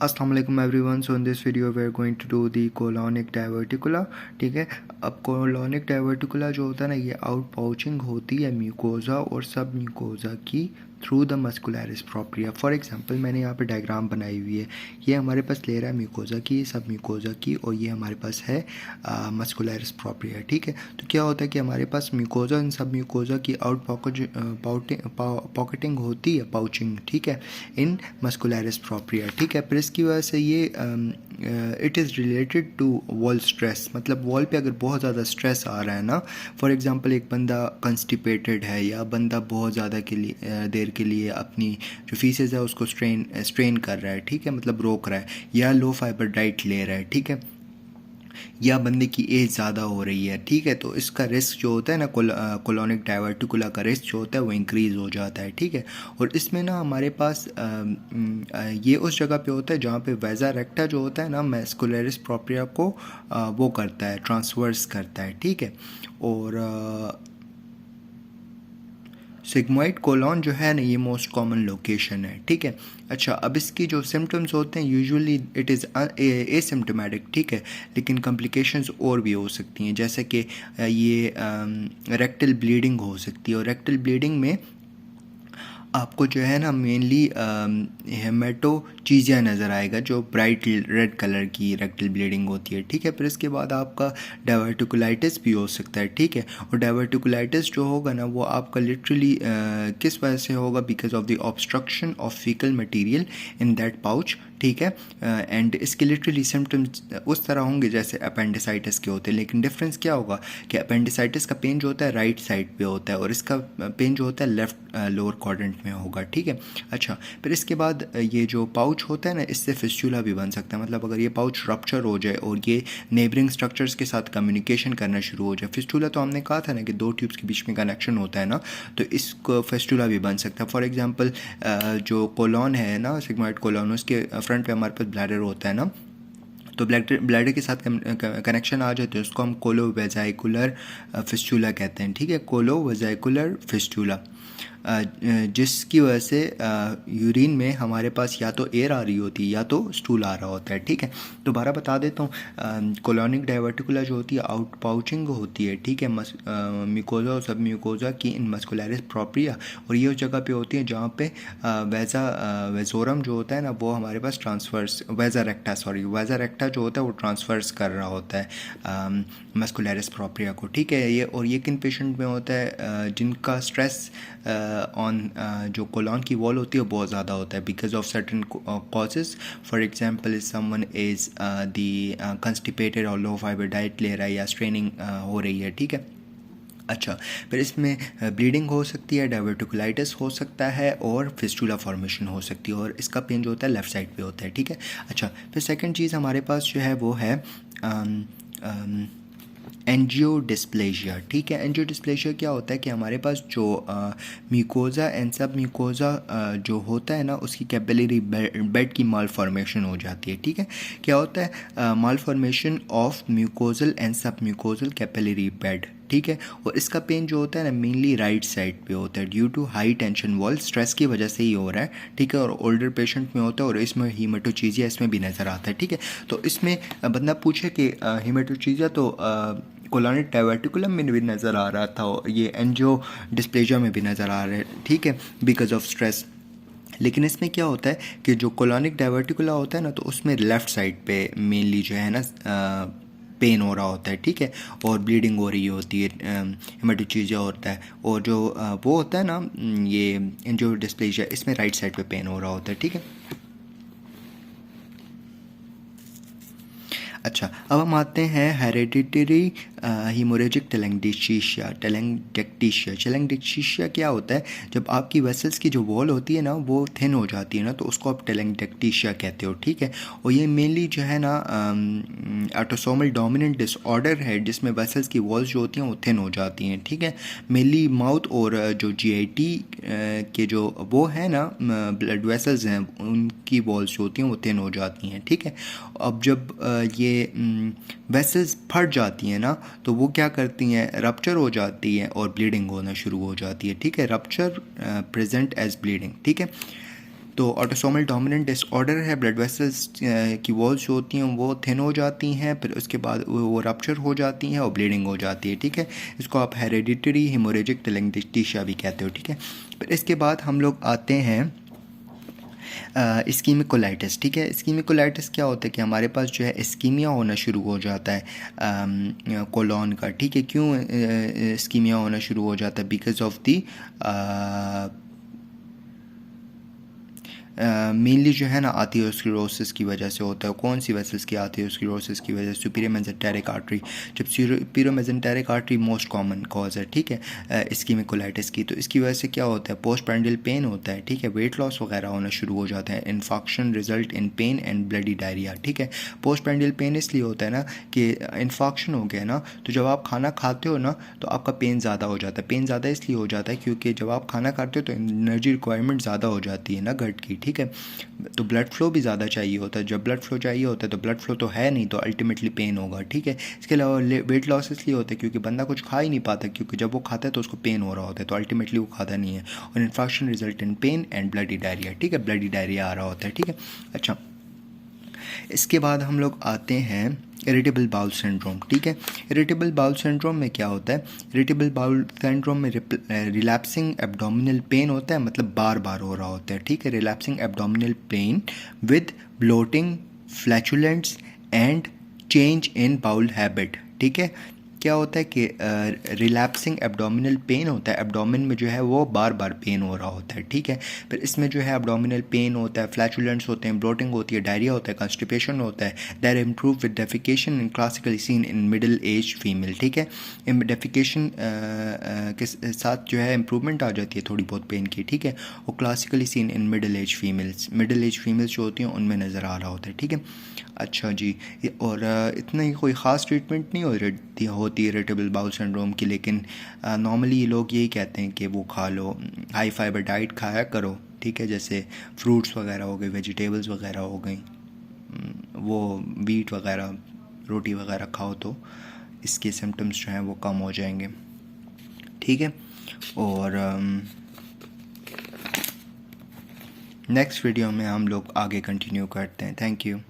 अस्सलाम वालेकुम everyone. So in this video we are going to do the colonic diverticula. ठीक है, अब कोलोनिक डाइवर्टिकुला जो होता है ना, ये आउट पाउचिंग होती है म्यूकोजा और सब म्यूकोजा की through the muscularis propria. For example मैंने यहाँ पे डायग्राम बनाई हुई है। ये हमारे पास ले रहा है म्यूकोजा की, सब म्यूकोजा की, और ये हमारे पास है मस्कुलरिस प्रोप्रिया। ठीक है, तो क्या होता है कि हमारे पास म्यूकोजा इन सब म्यूकोजा की आउट पॉकेटिंग होती है, पाउचिंग, ठीक है, इन मस्कुलरिस प्रोप्रिया। ठीक है, फिर इसकी वजह से ये it is related to wall stress. मतलब वॉल पे अगर बहुत ज़्यादा स्ट्रेस आ रहा है ना, फॉर एग्जांपल एक बंदा कंस्टिपेटेड है या बंदा बहुत ज़्यादा के लिए देर के लिए अपनी जो फीसेस है उसको स्ट्रेन कर रहा है, ठीक है, मतलब रोक रहा है, या लो फाइबर डाइट ले रहा है, ठीक है, या बंदे की एज ज़्यादा हो रही है, ठीक है, तो इसका रिस्क जो होता है ना, कोलोनिक डाइवर्टिकुला का रिस्क जो होता है वो इंक्रीज़ हो जाता है। ठीक है, और इसमें ना हमारे पास ये उस जगह पे होता है जहाँ पे वेजा रेक्टा जो होता है ना, मैस्कुलरिस प्रोप्रिया को वो करता है, ट्रांसवर्स करता है। ठीक है, और सिग्मोइड कोलॉन जो है ना, ये मोस्ट कॉमन लोकेशन है। ठीक है, अच्छा, अब इसकी जो सिम्टम्स होते हैं यूजुअली इट इज़ एसिम्टोमेटिक, ठीक है, लेकिन कॉम्प्लिकेशंस और भी हो सकती हैं, जैसे कि ये रेक्टल ब्लीडिंग हो सकती है, और रेक्टल ब्लीडिंग में आपको जो है ना मेनली हेमेटोचीजिया नज़र आएगा, जो ब्राइट रेड कलर की रेक्टल ब्लीडिंग होती है। ठीक है, फिर इसके बाद आपका डाइवर्टिकुलाइटिस भी हो सकता है। ठीक है, और डाइवर्टिकुलाइटिस जो होगा ना, वो आपका लिटरली किस वजह से होगा, because of the obstruction of faecal material in that pouch. ठीक है, एंड इसके लिटरली सिम्टम्स उस तरह होंगे जैसे अपेंडिसाइटिस के होते हैं, लेकिन डिफरेंस क्या होगा कि अपेंडिसाइटिस का पेन जो होता है राइट साइड पे होता है, और इसका पेन जो होता है लेफ्ट लोअर क्वाड्रेंट में होगा। ठीक है, अच्छा, फिर इसके बाद ये जो पाउच होता है ना, इससे फिस्टुला भी बन सकता है। मतलब अगर ये पाउच रप्चर हो जाए और ये नेबरिंग स्ट्रक्चर्स के साथ कम्युनिकेशन करना शुरू हो जाए, फिस्टुला तो हमने कहा था ना कि दो ट्यूब्स के बीच में कनेक्शन होता है ना, तो इसको फिस्टुला भी बन सकता है। फॉर एग्जांपल जो कोलॉन है ना, सिग्मोइड कोलॉन, उसके फ्रंट पे हमारे पास ब्लैडर होता है ना, तो ब्लैडर के साथ कनेक्शन आ जाते हैं, उसको हम कोलो वेजाइकुलर फिस्टुला कहते हैं। ठीक है, कोलो वेजाइकुलर फिस्टुला, जिसकी वजह से यूरिन में हमारे पास या तो एयर आ रही होती है या तो स्टूल आ रहा होता है। ठीक है, दोबारा बता देता हूँ, कोलोनिक डाइवर्टिकुला जो होती है आउट पाउचिंग होती है। ठीक है, म्यूकोजा और सब म्यूकोजा की इन मस्कुलरिस प्रोप्रिया, और ये उस जगह पे होती है जहाँ पे वेजोरम जो होता है ना, वो हमारे पास ट्रांसफर्स वेजा रेक्टा जो होता है वो ट्रांसफर्स कर रहा होता है मस्कुलरिस प्रोप्रिया को। ठीक है, ये किन पेशेंट में होता है, जिनका स्ट्रेस ऑन जो कोलॉन की वॉल होती है बहुत ज़्यादा होता है, because of certain causes. For example someone is the constipated और लो फाइबर डाइट ले रहा है, या स्ट्रेनिंग हो रही है। ठीक है, अच्छा, फिर इसमें ब्लीडिंग हो सकती है, डाइवर्टिकुलाइटिस हो सकता है, और फिस्टुला फॉर्मेशन हो सकती है, और इसका पेन जो होता है लेफ़्ट साइड पे होता है। ठीक है, अच्छा, फिर सेकंड चीज़ हमारे पास जो है वो है एंजियोडिस्प्लेजिया। ठीक है, एंजियोडिस्प्लेजिया क्या होता है कि हमारे पास जो म्यूकोजा एंड सब म्यूकोजा जो होता है ना, उसकी कैपिलरी बेड की माल फॉर्मेशन हो जाती है। ठीक है, क्या होता है, माल फॉर्मेशन ऑफ म्यूकोजल एंड सब म्यूकोजल कैपिलरी बेड। ठीक है, और इसका पेन जो होता है ना मेनली राइट साइड पे होता है, due to high tension wall stress की वजह से ही हो रहा है। ठीक है, और ओल्डर पेशेंट में होता है, और इसमें हीमेटोचीजिया इसमें भी नज़र आता है। ठीक है, तो इसमें बंदा पूछे कि हीमेटोचीजिया तो कोलोनिक डाइवर्टिकुलम में भी नज़र आ रहा था, ये एंजियो डिस्प्लेजिया में भी नज़र आ रहा है। ठीक है, बिकॉज ऑफ स्ट्रेस। लेकिन इसमें क्या होता है कि जो कोलोनिक डाइवर्टिकुला होता है ना, तो उसमें लेफ़्ट साइड पे मेनली जो है ना पेन हो रहा होता है। ठीक है, और ब्लीडिंग हो रही होती है, हेमेटोचीजिया होता है, और जो वो होता है ना, ये एंजियो डिस्प्लेजिया, इसमें राइट साइड पे पेन हो रहा होता है। ठीक है, अच्छा, अब हम आते हैं हेरेडिटरी हीमोरेजिक टेलेंगडेक्टीशिया क्या होता है, जब आपकी वेसल्स की जो वॉल होती है ना वो थिन हो जाती है ना, तो उसको आप टेलेंगडेक्टीशिया कहते हो। ठीक है, और ये मेनली जो है ना ऑटोसोमल डोमिनेंट डिसऑर्डर है, जिसमें वेसल्स की वॉल्स जो होती हैं वो थिन हो जाती हैं। ठीक है, मेनली माउथ और जो जीआईटी के जो वो है ना ब्लड वेसल्स हैं, उनकी वॉल्स जो होती हैं वो थिन हो जाती हैं। ठीक है, अब जब ये वेसल्स फट जाती हैं ना, तो वो क्या करती हैं, रप्चर हो जाती है और ब्लीडिंग होना शुरू हो जाती है। ठीक है, रप्चर प्रेजेंट एज ब्लीडिंग। ठीक है, तो ऑटोसोमल डोमिनेंट डिसऑर्डर है, ब्लड वेसल्स की वॉल्स जो होती हैं वो थिन हो जाती हैं, फिर उसके बाद वो रप्चर हो जाती हैं और ब्लीडिंग हो जाती है, ठीक है। इसको आप हेरेडिटरी हेमोरेजिक टेलेंगीशिया भी कहते हो, ठीक है। फिर इसके बाद हम लोग आते हैं इस्कीमिक कोलाइटिस, ठीक है। इस्कीमिक कोलाइटिस क्या होता है कि हमारे पास जो है इस्कीमिया होना शुरू हो जाता है कोलोन का, ठीक है। क्यों इस्कीमिया होना शुरू हो जाता है? बिकॉज ऑफ दी मेनली जो है ना आथियोस्क्लेरोसिस की वजह से होता है। कौन सी वेसल्स की आथियोस्क्लेरोसिस की वजह से? Superior mesenteric artery. जब superior mesenteric artery most common cause है, ठीक है, इस्कीमिक कोलाइटिस की। तो इसकी वजह से क्या होता है? पोस्ट पैंडियल पेन होता है, ठीक है। वेट लॉस वगैरह होना शुरू हो जाता है। Infection result in pen and bloody diarrhoea, ठीक है। पोस्ट पैंडियल पेन इसलिए होता है ना कि इन्फेक्शन हो गया ना, तो जब आप खाना खाते हो ना तो आपका पेन ज़्यादा हो जाता है। पेन ज़्यादा इसलिए हो जाता है क्योंकि जब आप खाना खाते हो तो एनर्जी रिक्वायरमेंट ज़्यादा हो जाती है ना गट की, ठीक है। तो ब्लड फ्लो भी ज़्यादा चाहिए होता है। जब ब्लड फ्लो चाहिए होता है तो ब्लड फ्लो तो है नहीं, तो अल्टीमेटली पेन होगा, ठीक है। इसके अलावा वेट लॉस इसलिए होता है क्योंकि बंदा कुछ खा ही नहीं पाता, क्योंकि जब वो खाता है तो उसको पेन हो रहा होता है, तो अल्टीमेटली वो खाता नहीं है। और infection result in pen and bloody diarrhoea, ठीक है। ब्लडी डायरिया आ रहा होता है, ठीक है। अच्छा, इसके बाद हम लोग आते हैं इरिटेबल बाउल सिंड्रोम, ठीक है। इरिटेबल बाउल सिंड्रोम में क्या होता है? इरिटेबल बाउल सिंड्रोम में रिलैप्सिंग एब्डोमिनल पेन होता है, मतलब बार बार हो रहा होता है, ठीक है। Relapsing abdominal pain with bloating, flatulence and change in bowel habit, ठीक है। क्या होता है कि रिलैप्सिंग एब्डोमिनल पेन होता है, एब्डोमिन में जो है वो बार बार पेन हो रहा होता है, ठीक है। फिर इसमें जो है एब्डोमिनल पेन होता है, फ्लैचुलेंट्स होते हैं, ब्लोटिंग होती है, डायरिया होता है, कॉन्स्टिपेशन होता है। That improve with defecation in classically seen in middle age female, ठीक है। डेफिकेशन के साथ जो है इम्प्रूवमेंट आ जाती है थोड़ी बहुत पेन की, ठीक है। और classically seen in middle age females, middle age females जो होती हैं उनमें नज़र आ रहा होता है, ठीक है। अच्छा जी, और इतना ही कोई ख़ास ट्रीटमेंट नहीं होती इरिटेबल बाउल सिंड्रोम की, लेकिन नॉर्मली ये लोग यही कहते हैं कि वो खा लो, हाई फाइबर डाइट खाया करो, ठीक है। जैसे फ्रूट्स वगैरह हो गए, वेजिटेबल्स वगैरह हो गई, वो वीट वगैरह, रोटी वगैरह खाओ तो इसके सिम्टम्स जो हैं वो कम हो जाएंगे, ठीक है। और नेक्स्ट वीडियो में हम लोग आगे कंटिन्यू करते हैं। Thank you.